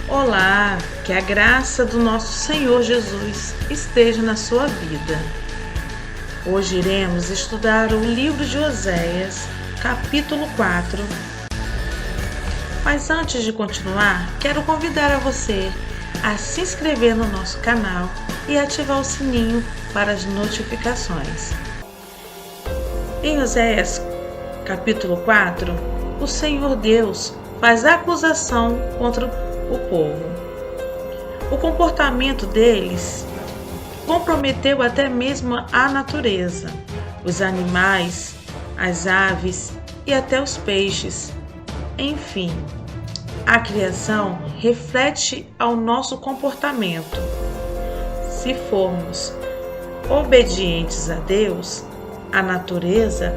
Olá, que a graça do nosso Senhor Jesus esteja na sua vida. Hoje iremos estudar o livro de Oséias, capítulo 4. Mas antes de continuar, quero convidar a você a se inscrever no nosso canal e ativar o sininho para as notificações. Em Oséias, capítulo 4, o Senhor Deus faz acusação contra o povo. O comportamento deles comprometeu até mesmo a natureza, os animais, as aves e até os peixes. Enfim, a criação reflete ao nosso comportamento. Se formos obedientes a Deus, a natureza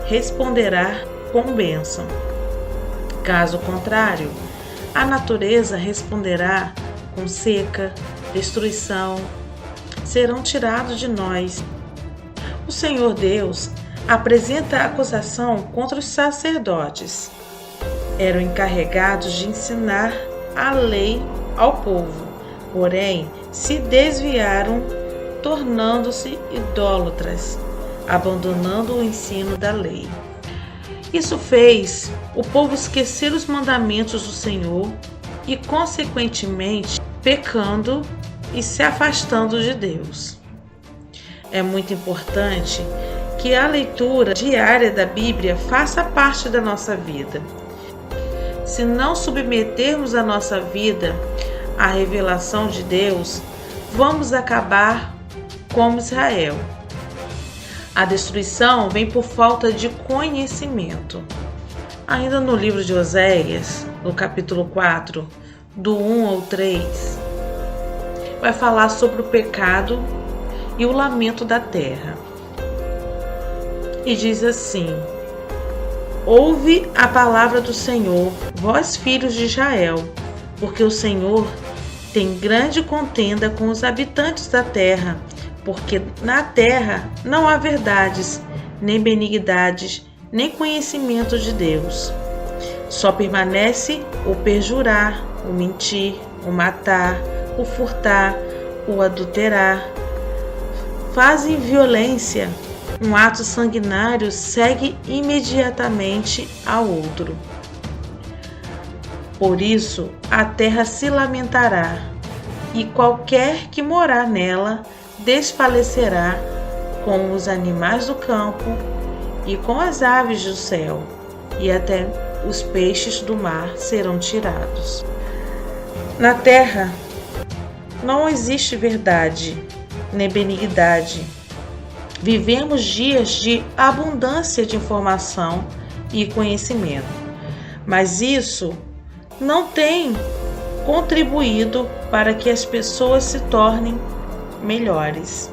responderá com bênção. Caso contrário, a natureza responderá com seca, destruição, serão tirados de nós. O Senhor Deus apresenta a acusação contra os sacerdotes. Eram encarregados de ensinar a lei ao povo, porém se desviaram, tornando-se idólatras, abandonando o ensino da lei. Isso fez o povo esquecer os mandamentos do Senhor e, consequentemente, pecando e se afastando de Deus. É muito importante que a leitura diária da Bíblia faça parte da nossa vida. Se não submetermos a nossa vida à revelação de Deus, vamos acabar como Israel. A destruição vem por falta de conhecimento. Ainda no livro de Oséias, no capítulo 4, do 1 ao 3, vai falar sobre o pecado e o lamento da terra. E diz assim: Ouve a palavra do Senhor, vós filhos de Israel, porque o Senhor tem grande contenda com os habitantes da terra, porque na terra não há verdades, nem benignidades, nem conhecimento de Deus. Só permanece o perjurar, o mentir, o matar, o furtar, o adulterar. Fazem violência, um ato sanguinário segue imediatamente ao outro. Por isso a terra se lamentará, e qualquer que morar nela desfalecerá com os animais do campo e com as aves do céu, e até os peixes do mar serão tirados. Na terra não existe verdade nem benignidade. Vivemos dias de abundância de informação e conhecimento, mas isso não tem contribuído para que as pessoas se tornem melhores.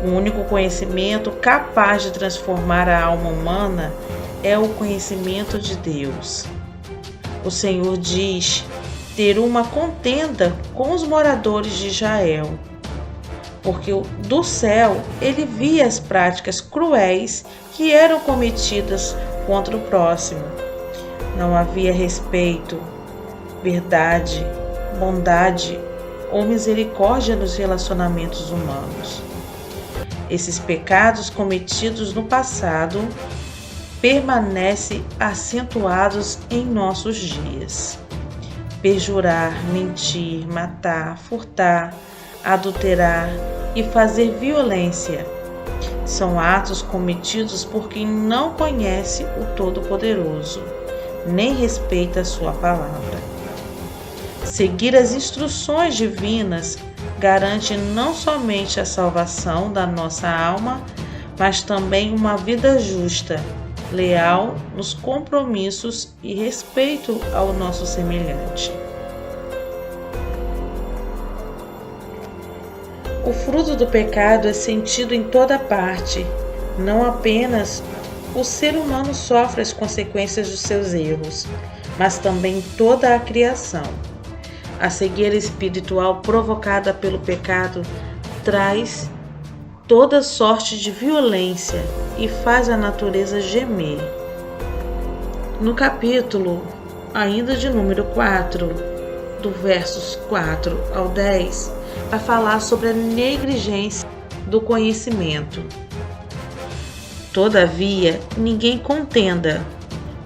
O único conhecimento capaz de transformar a alma humana é o conhecimento de Deus. O Senhor diz ter uma contenda com os moradores de Israel, porque do céu ele via as práticas cruéis que eram cometidas contra o próximo. Não havia respeito, verdade, bondade ou misericórdia nos relacionamentos humanos. Esses pecados cometidos no passado permanecem acentuados em nossos dias. Perjurar, mentir, matar, furtar, adulterar e fazer violência são atos cometidos por quem não conhece o Todo-Poderoso, nem respeita a sua palavra. Seguir as instruções divinas garante não somente a salvação da nossa alma, mas também uma vida justa, leal nos compromissos e respeito ao nosso semelhante. O fruto do pecado é sentido em toda parte. Não apenas o ser humano sofre as consequências dos seus erros, mas também toda a criação. A cegueira espiritual provocada pelo pecado traz toda sorte de violência e faz a natureza gemer. No capítulo ainda de número 4, do versos 4 ao 10, vai falar sobre a negligência do conhecimento. Todavia, ninguém contenda,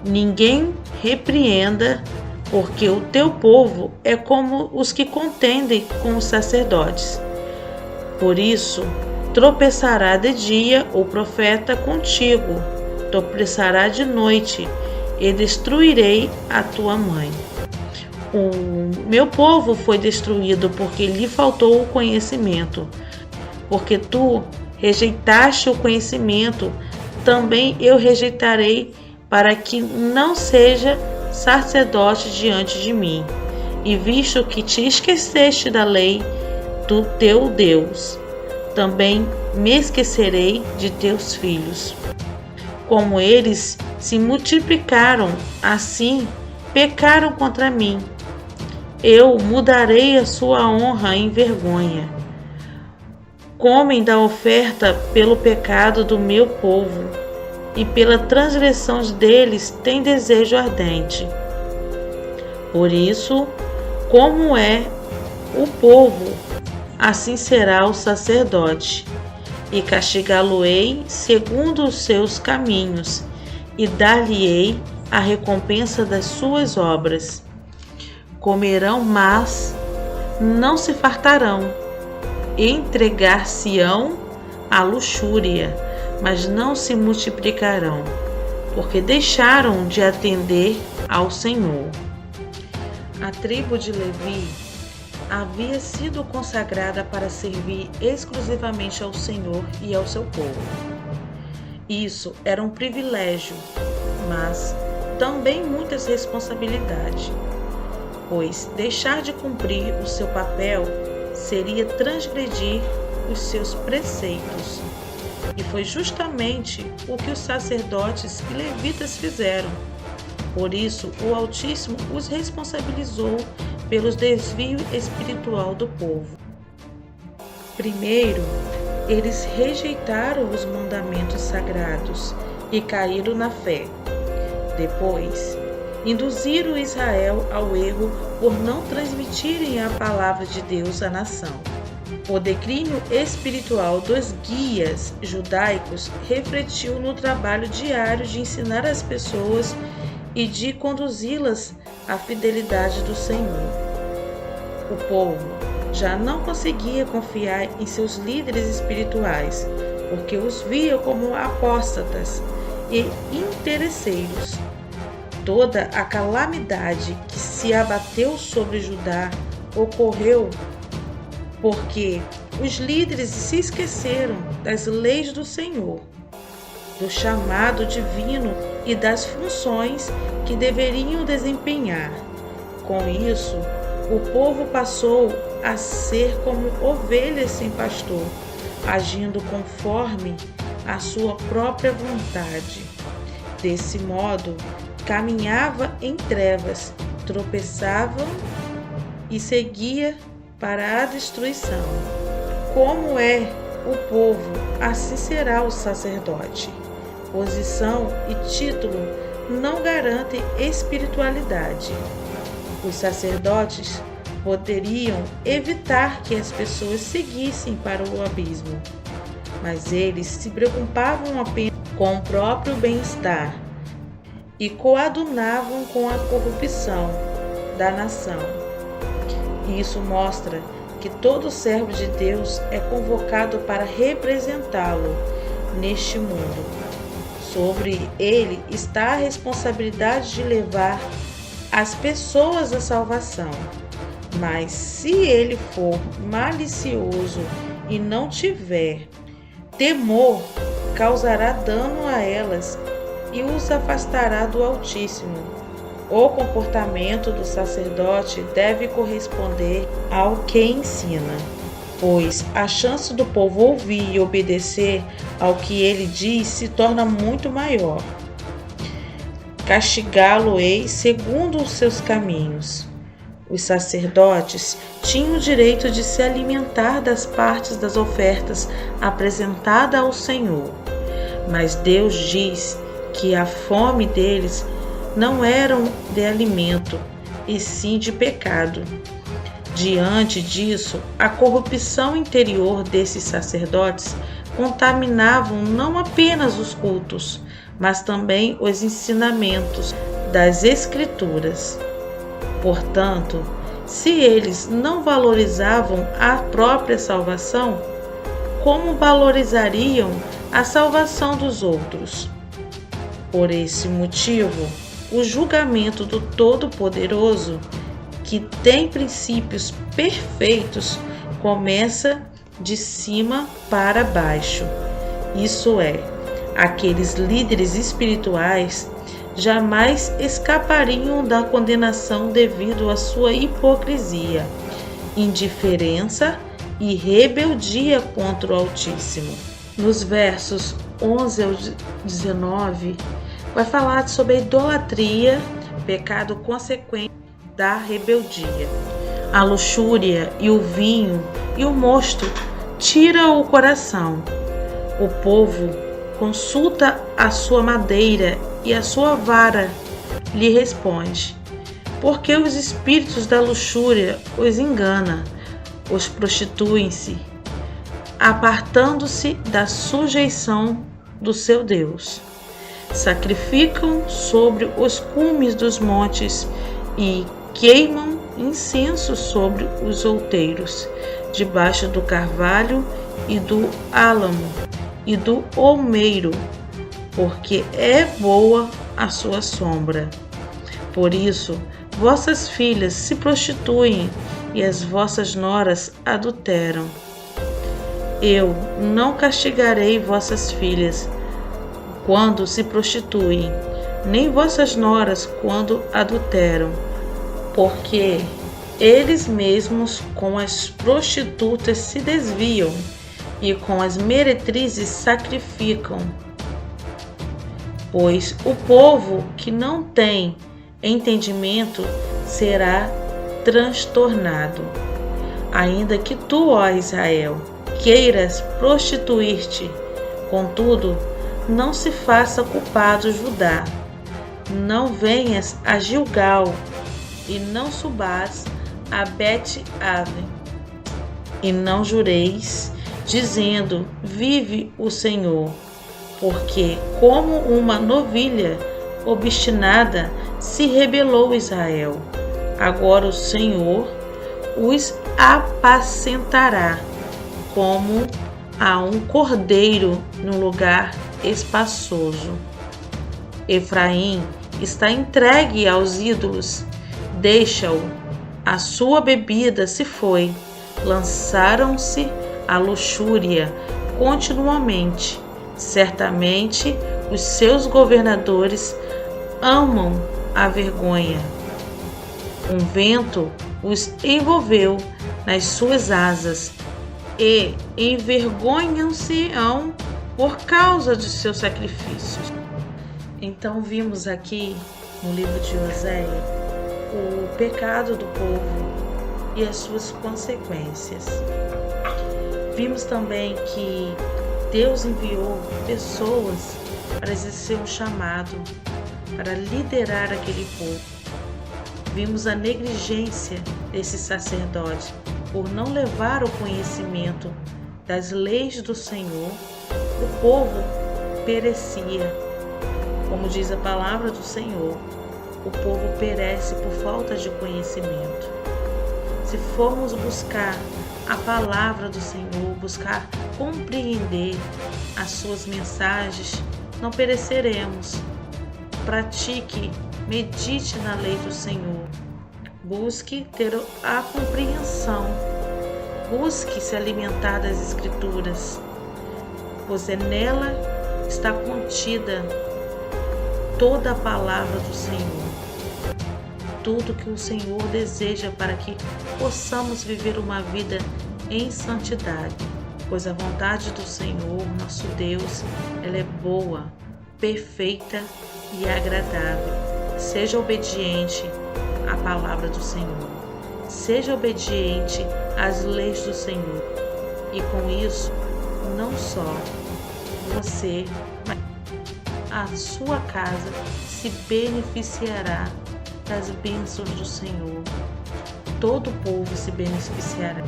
ninguém repreenda, porque o teu povo é como os que contendem com os sacerdotes. Por isso, tropeçará de dia o profeta contigo, tropeçará de noite, e destruirei a tua mãe. O meu povo foi destruído porque lhe faltou o conhecimento. Porque tu rejeitaste o conhecimento, também eu rejeitarei, para que não seja sacerdote diante de mim. E visto que te esqueceste da lei do teu Deus, também me esquecerei de teus filhos. Como eles se multiplicaram, assim pecaram contra mim. Eu mudarei a sua honra em vergonha. Comem da oferta pelo pecado do meu povo, e pela transgressão deles têm desejo ardente. Por isso, como é o povo, assim será o sacerdote, e castigá-lo-ei segundo os seus caminhos, e dar-lhe-ei a recompensa das suas obras. Comerão, mas não se fartarão, e entregar-se-ão à luxúria, mas não se multiplicarão, porque deixaram de atender ao Senhor. A tribo de Levi havia sido consagrada para servir exclusivamente ao Senhor e ao seu povo. Isso era um privilégio, mas também muitas responsabilidades, pois deixar de cumprir o seu papel seria transgredir os seus preceitos. E foi justamente o que os sacerdotes e levitas fizeram. Por isso, o Altíssimo os responsabilizou pelos desvios espiritual do povo. Primeiro, eles rejeitaram os mandamentos sagrados e caíram na fé. Depois, induziram Israel ao erro por não transmitirem a palavra de Deus à nação. O declínio espiritual dos guias judaicos refletiu no trabalho diário de ensinar as pessoas e de conduzi-las à fidelidade do Senhor. O povo já não conseguia confiar em seus líderes espirituais, porque os via como apóstatas e interesseiros. Toda a calamidade que se abateu sobre Judá ocorreu porque os líderes se esqueceram das leis do Senhor, do chamado divino e das funções que deveriam desempenhar. Com isso, o povo passou a ser como ovelhas sem pastor, agindo conforme a sua própria vontade. Desse modo, caminhava em trevas, tropeçava e seguia para a destruição. Como é o povo, assim será o sacerdote. Posição e título não garantem espiritualidade. Os sacerdotes poderiam evitar que as pessoas seguissem para o abismo, mas eles se preocupavam apenas com o próprio bem-estar e coadunavam com a corrupção da nação. Isso mostra que todo servo de Deus é convocado para representá-lo neste mundo. Sobre ele está a responsabilidade de levar as pessoas à salvação. Mas se ele for malicioso e não tiver temor, causará dano a elas e os afastará do Altíssimo. O comportamento do sacerdote deve corresponder ao que ensina, pois a chance do povo ouvir e obedecer ao que ele diz se torna muito maior. Castigá-lo-ei segundo os seus caminhos. Os sacerdotes tinham o direito de se alimentar das partes das ofertas apresentadas ao Senhor, mas Deus diz que a fome deles não era de alimento, e sim de pecado. Diante disso, a corrupção interior desses sacerdotes contaminavam não apenas os cultos, mas também os ensinamentos das Escrituras. Portanto, se eles não valorizavam a própria salvação, como valorizariam a salvação dos outros? Por esse motivo, o julgamento do Todo-Poderoso, que tem princípios perfeitos, começa de cima para baixo. Isso é, aqueles líderes espirituais jamais escapariam da condenação devido à sua hipocrisia, indiferença e rebeldia contra o Altíssimo. Nos versos 11 ao 19, vai falar sobre a idolatria, pecado consequente da rebeldia. A luxúria e o vinho e o mosto tiram o coração. O povo consulta a sua madeira e a sua vara lhe responde, porque os espíritos da luxúria os engana, os prostituem-se, apartando-se da sujeição do seu Deus. Sacrificam sobre os cumes dos montes e queimam incenso sobre os outeiros, debaixo do carvalho e do álamo e do olmeiro, porque é boa a sua sombra. Por isso, vossas filhas se prostituem e as vossas noras adulteram. Eu não castigarei vossas filhas quando se prostituem, nem vossas noras quando adulteram, porque eles mesmos com as prostitutas se desviam e com as meretrizes sacrificam. Pois o povo que não tem entendimento será transtornado. Ainda que tu, ó Israel, queiras prostituir-te, contudo, não se faça culpado Judá. Não venhas a Gilgal e não subas a Bet-Aven, e não jureis, dizendo: vive o Senhor, porque como uma novilha obstinada se rebelou Israel. Agora o Senhor os apacentará como a um cordeiro num lugar espaçoso. Efraim está entregue aos ídolos, deixa-o, a sua bebida se foi, lançaram-se à luxúria continuamente. Certamente os seus governadores amam a vergonha. Um vento os envolveu nas suas asas e envergonham-se-ão por causa de seus sacrifícios. Então vimos aqui no livro de Oséias o pecado do povo e as suas consequências. Vimos também que Deus enviou pessoas para exercer um chamado, para liderar aquele povo. Vimos a negligência desse sacerdote por não levar o conhecimento das leis do Senhor. O povo perecia. Como diz a palavra do Senhor, o povo perece por falta de conhecimento. Se formos buscar a palavra do Senhor, buscar compreender as suas mensagens, não pereceremos. Pratique, medite na lei do Senhor. Busque ter a compreensão. Busque se alimentar das Escrituras, pois nela está contida toda a palavra do Senhor. Tudo que o Senhor deseja para que possamos viver uma vida em santidade, pois a vontade do Senhor, nosso Deus, ela é boa, perfeita e agradável. Seja obediente à palavra do Senhor. Seja obediente às leis do Senhor. E com isso, não só você, mas a sua casa se beneficiará das bênçãos do Senhor. todo o povo se beneficiará.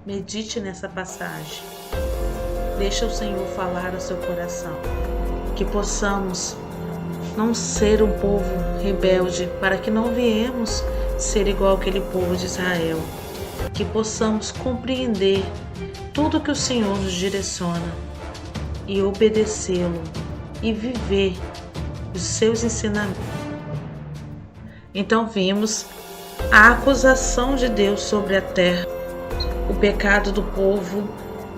Medite nessa passagem. Deixa o Senhor falar ao seu coração. Que possamos não ser um povo rebelde, para que não viemos ser igual aquele povo de Israel. Que possamos compreender tudo que o Senhor nos direciona e obedecê-lo e viver os seus ensinamentos. Então vimos a acusação de Deus sobre a terra, o pecado do povo,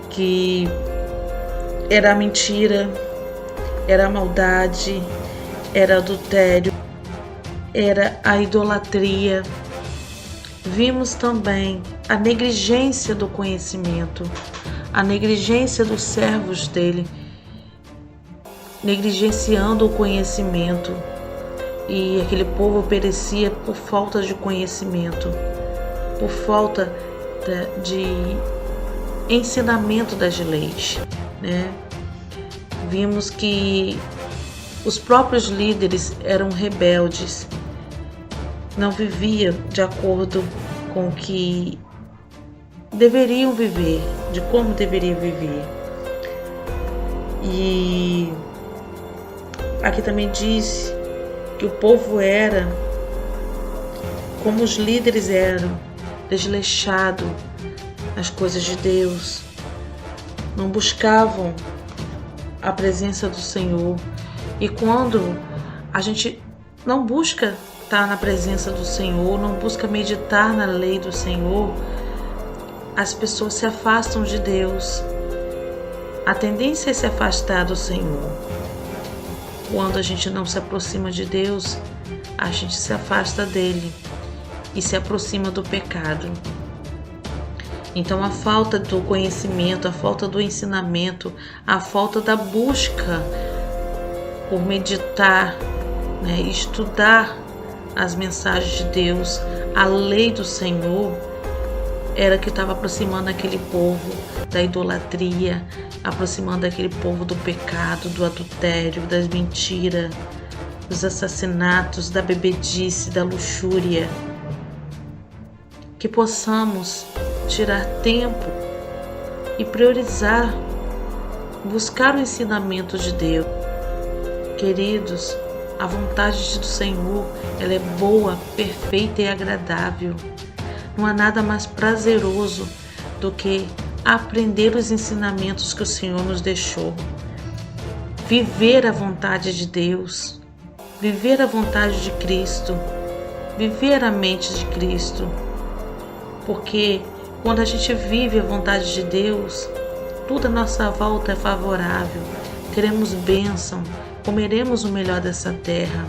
que era a mentira, era a maldade, era adultério, era a idolatria. Vimos também a negligência do conhecimento, a negligência dos servos dele, negligenciando o conhecimento, e aquele povo perecia por falta de conhecimento, por falta de ensinamento das leis, né? Vimos que os próprios líderes eram rebeldes, não viviam de acordo com o que deveriam viver, de como deveriam viver. E aqui também diz que o povo era, como os líderes eram, desleixado nas coisas de Deus, não buscavam a presença do Senhor. E quando a gente não busca estar na presença do Senhor, não busca meditar na lei do Senhor, as pessoas se afastam de Deus. A tendência é se afastar do Senhor. Quando a gente não se aproxima de Deus, a gente se afasta dele e se aproxima do pecado. Então a falta do conhecimento, a falta do ensinamento, a falta da busca por meditar, né, estudar as mensagens de Deus, a lei do Senhor, era que estava aproximando aquele povo da idolatria, aproximando aquele povo do pecado, do adultério, das mentiras, dos assassinatos, da bebedice, da luxúria. Que possamos tirar tempo e priorizar, buscar o ensinamento de Deus. Queridos, a vontade do Senhor, ela é boa, perfeita e agradável. Não há nada mais prazeroso do que aprender os ensinamentos que o Senhor nos deixou. Viver a vontade de Deus, viver a vontade de Cristo, viver a mente de Cristo. Porque quando a gente vive a vontade de Deus, tudo à nossa volta é favorável. Teremos bênção, comeremos o melhor dessa terra.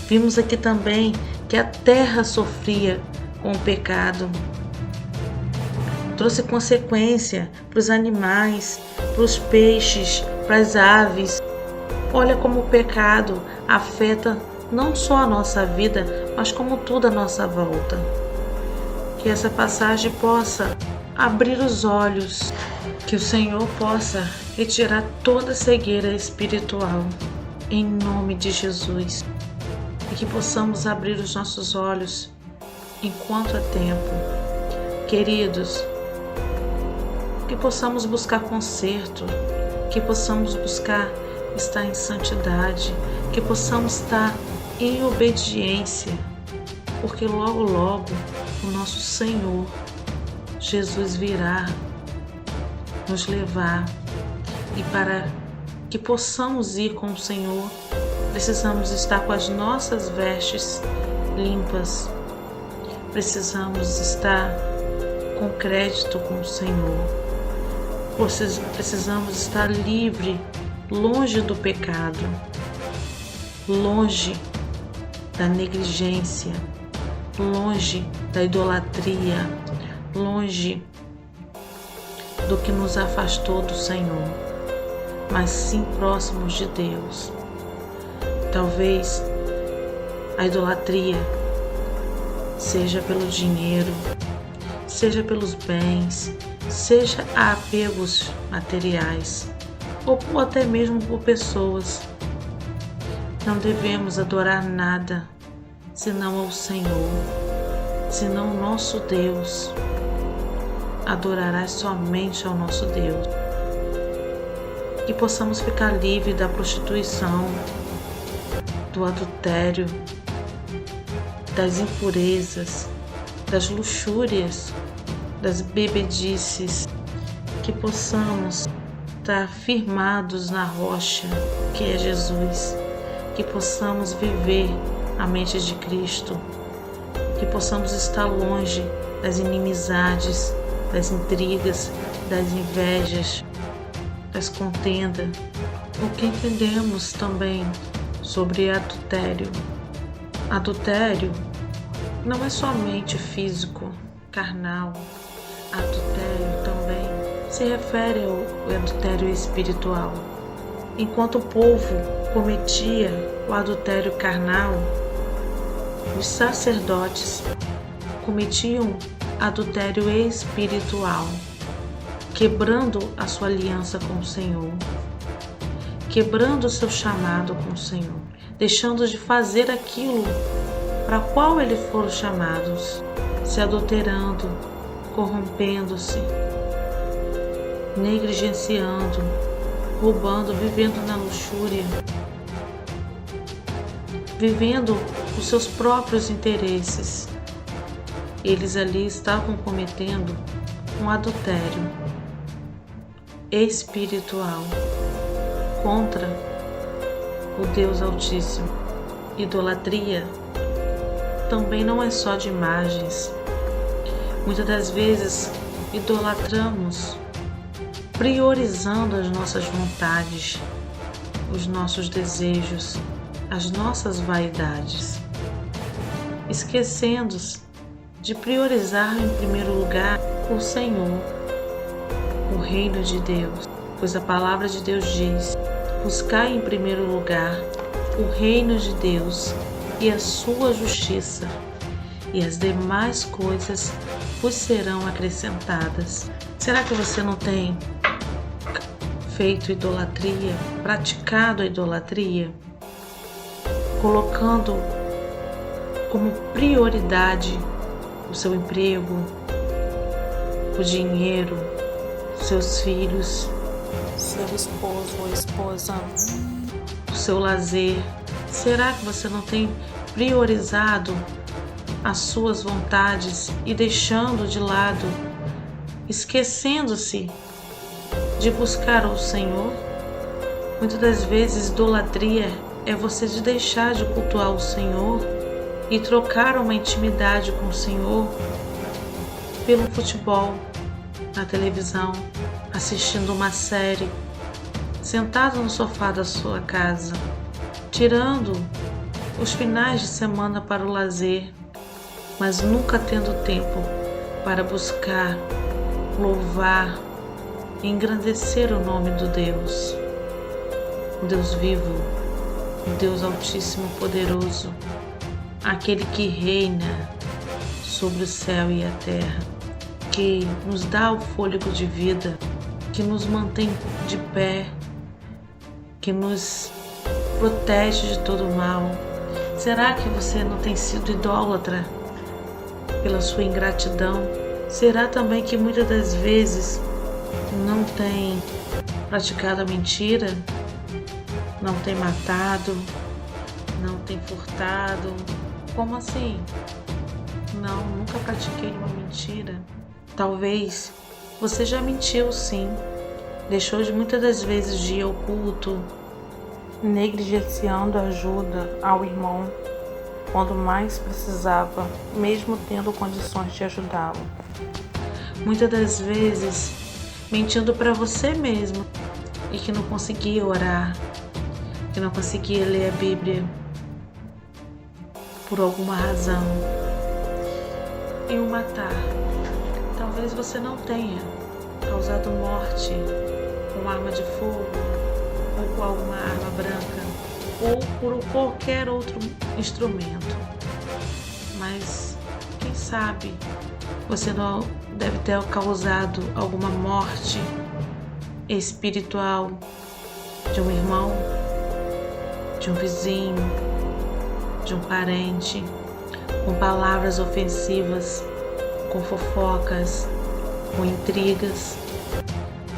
Vimos aqui também que a terra sofria com o pecado. Trouxe consequência para os animais, para os peixes, para as aves. Olha como o pecado afeta não só a nossa vida, mas como tudo à nossa volta. Que essa passagem possa abrir os olhos, que o Senhor possa retirar toda cegueira espiritual, em nome de Jesus. E que possamos abrir os nossos olhos enquanto é tempo. Queridos, que possamos buscar conserto, que possamos buscar estar em santidade, que possamos estar em obediência, porque logo, logo o nosso Senhor Jesus virá nos levar, e para que possamos ir com o Senhor, precisamos estar com as nossas vestes limpas, precisamos estar com crédito com o Senhor. Precisamos estar livre, longe do pecado, longe da negligência, longe da idolatria, longe do que nos afastou do Senhor, mas sim próximos de Deus. Talvez a idolatria seja pelo dinheiro, seja pelos bens, seja a apegos materiais, ou até mesmo por pessoas. Não devemos adorar nada senão ao Senhor. senão o nosso Deus. Adorarás somente ao nosso Deus. Que possamos ficar livres da prostituição, do adultério, das impurezas, das luxúrias, das bebedices. Que possamos estar firmados na rocha que é Jesus. Que possamos viver a mente de Cristo. Que possamos estar longe das inimizades, das intrigas, das invejas, das contendas. O que entendemos também sobre adultério? Adultério não é somente físico, carnal. Adultério também se refere ao adultério espiritual. Enquanto o povo cometia o adultério carnal, os sacerdotes cometiam adultério espiritual, quebrando a sua aliança com o Senhor, quebrando o seu chamado com o Senhor, deixando de fazer aquilo para qual eles foram chamados, se adulterando, corrompendo-se, negligenciando, roubando, vivendo na luxúria, vivendo os seus próprios interesses. Eles ali estavam cometendo um adultério espiritual contra o Deus Altíssimo. Idolatria também não é só de imagens. Muitas das vezes idolatramos priorizando as nossas vontades, os nossos desejos, as nossas vaidades, esquecendo-se de priorizar em primeiro lugar o Senhor, o reino de Deus, pois a palavra de Deus diz: buscai em primeiro lugar o reino de Deus e a sua justiça, e as demais coisas vos serão acrescentadas. Será que você não tem feito idolatria, praticado a idolatria, colocando como prioridade o seu emprego, o dinheiro, seus filhos, seu esposo ou esposa, o seu lazer? Será que você não tem priorizado as suas vontades e deixando de lado, esquecendo-se de buscar o Senhor? Muitas das vezes idolatria é você de deixar de cultuar o Senhor e trocar uma intimidade com o Senhor pelo futebol, na televisão, assistindo uma série, sentado no sofá da sua casa, tirando os finais de semana para o lazer, mas nunca tendo tempo para buscar, louvar e engrandecer o nome do Deus, o Deus vivo, o Deus Altíssimo Poderoso, aquele que reina sobre o céu e a terra, que nos dá o fôlego de vida, que nos mantém de pé, que nos protege de todo mal. Será que você não tem sido idólatra pela sua ingratidão? Será também que muitas das vezes não tem praticado a mentira, não tem matado, não tem furtado? Como assim? Não, nunca pratiquei uma mentira. Talvez você já mentiu, sim. Deixou de muitas das vezes de ir ao culto, negligenciando a ajuda ao irmão quando mais precisava, mesmo tendo condições de ajudá-lo. Muitas das vezes mentindo para você mesmo e que não conseguia orar, que não conseguia ler a Bíblia por alguma razão. E o matar. Talvez você não tenha causado morte com arma de fogo ou com alguma arma branca ou por qualquer outro instrumento. Mas quem sabe você não deve ter causado alguma morte espiritual de um irmão, de um vizinho, de um parente, com palavras ofensivas, com fofocas, com intrigas,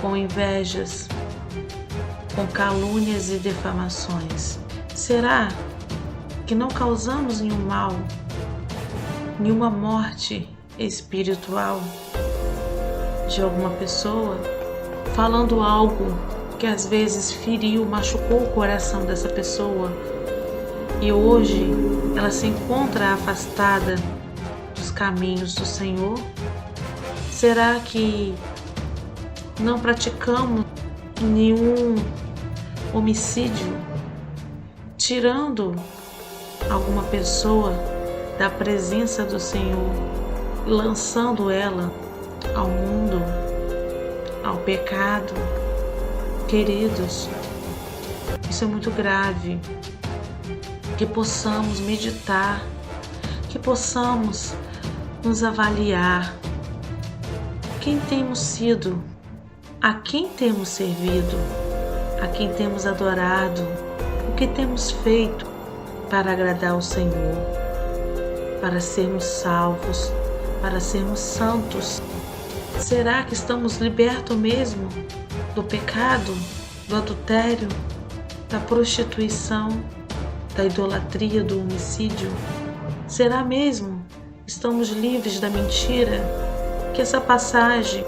com invejas, com calúnias e difamações? Será que não causamos nenhum mal, nenhuma morte espiritual de alguma pessoa, falando algo que às vezes feriu, machucou o coração dessa pessoa e hoje ela se encontra afastada dos caminhos do Senhor? Será que não praticamos nenhum homicídio, tirando alguma pessoa da presença do Senhor e lançando ela ao mundo, ao pecado? Queridos, isso é muito grave. Que possamos meditar, que possamos nos avaliar. Quem temos sido? A quem temos servido? A quem temos adorado? O que temos feito para agradar ao Senhor? Para sermos salvos, para sermos santos? Será que estamos libertos mesmo do pecado, do adultério, da prostituição, da idolatria, do homicídio? Será mesmo estamos livres da mentira? Que essa passagem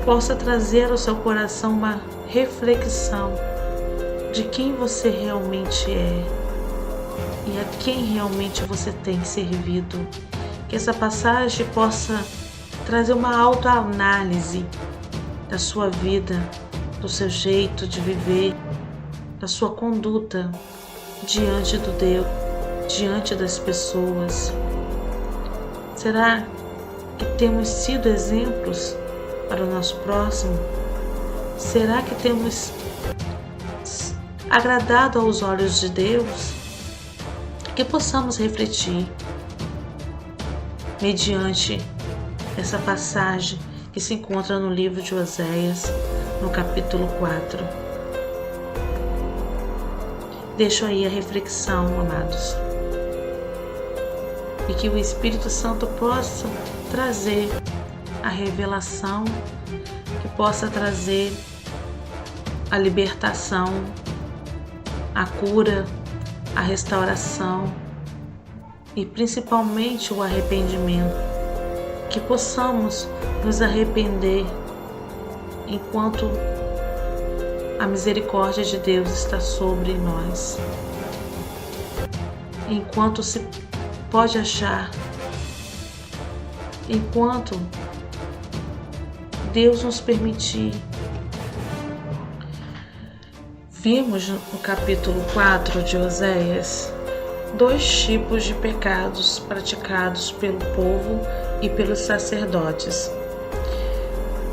possa trazer ao seu coração uma reflexão de quem você realmente é e a quem realmente você tem servido. Que essa passagem possa trazer uma autoanálise da sua vida, do seu jeito de viver, da sua conduta diante do Deus, diante das pessoas. Será que temos sido exemplos para o nosso próximo? Será que temos agradado aos olhos de Deus? Que possamos refletir mediante essa passagem que se encontra no livro de Oséias, no capítulo 4. Deixo aí a reflexão, amados, e que o Espírito Santo possa trazer a revelação, que possa trazer a libertação, a cura, a restauração e principalmente o arrependimento. Que possamos nos arrepender enquanto a misericórdia de Deus está sobre nós. Enquanto se pode achar, enquanto Deus nos permitir. Vimos no capítulo 4 de Oséias 2 tipos de pecados praticados pelo povo e pelos sacerdotes.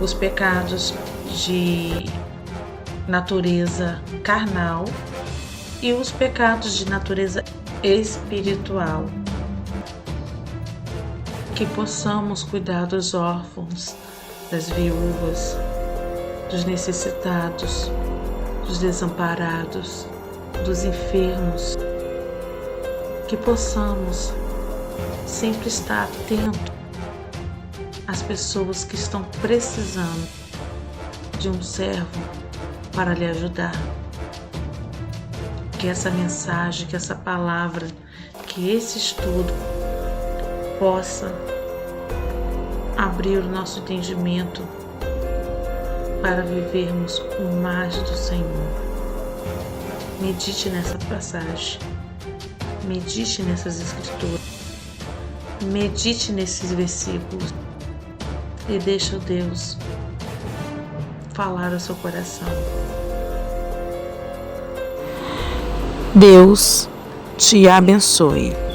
Os pecados de natureza carnal e os pecados de natureza espiritual. Que possamos cuidar dos órfãos, das viúvas, dos necessitados, dos desamparados, dos enfermos. Que possamos sempre estar atento às pessoas que estão precisando de um servo para lhe ajudar. Que essa mensagem, que essa palavra, que esse estudo possa abrir o nosso entendimento para vivermos o mais do Senhor. Medite nessa passagem, medite nessas escrituras, medite nesses versículos e deixe o Deus falar ao seu coração. Deus te abençoe.